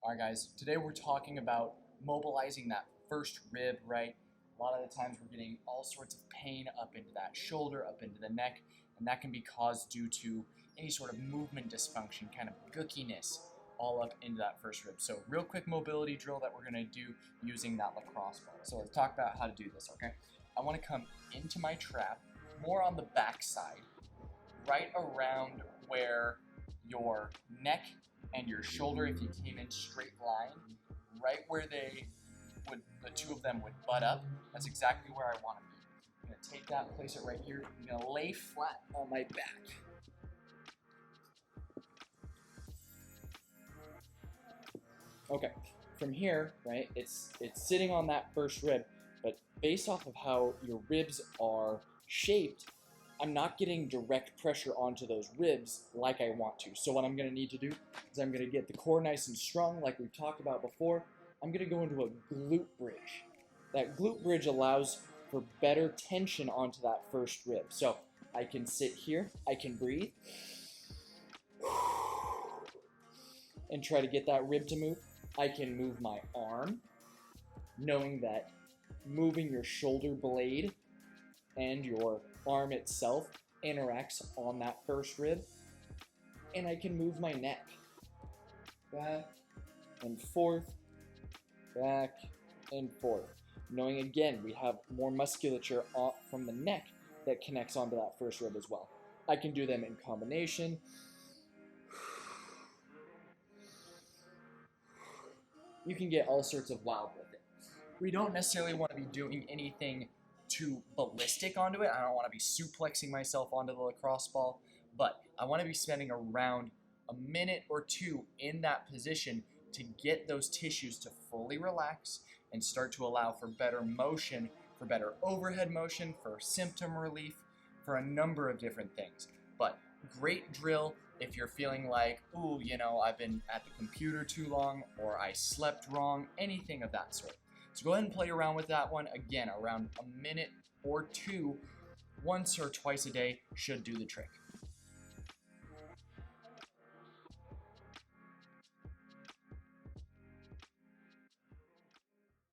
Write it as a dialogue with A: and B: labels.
A: Alright guys, today we're talking about mobilizing that first rib, right? A lot of the times we're getting all sorts of pain up into that shoulder, up into the neck, and that can be caused due to any sort of movement dysfunction, kind of gookiness all up into that first rib. So real quick mobility drill that we're going to do using that lacrosse ball. So let's talk about how to do this, okay? I want to come into my trap, more on the back side, right around where your neck and your shoulder, if you came in straight line, right where the two of them would butt up. That's exactly where I want to be. I'm going to take that, place it right here. I'm going to lay flat on my back. Okay, from here, right, it's sitting on that first rib, but based off of how your ribs are shaped, I'm not getting direct pressure onto those ribs like I want to. So what I'm going to need to do is I'm going to get the core nice and strong like we've talked about before. I'm going to go into a glute bridge. That glute bridge allows for better tension onto that first rib. So I can sit here, I can breathe, and try to get that rib to move. I can move my arm, knowing that moving your shoulder blade and your arm itself interacts on that first rib. And I can move my neck back and forth, back and forth. Knowing again, we have more musculature from the neck that connects onto that first rib as well. I can do them in combination. You can get all sorts of wild with it. We don't necessarily want to be doing anything too ballistic onto it. I don't want to be suplexing myself onto the lacrosse ball, but I want to be spending around a minute or two in that position to get those tissues to fully relax and start to allow for better motion, for better overhead motion, for symptom relief, for a number of different things. But great drill if you're feeling like, ooh, you know, I've been at the computer too long, or I slept wrong, anything of that sort. So go ahead and play around with that one. Again, around a minute or two, once or twice a day should do the trick.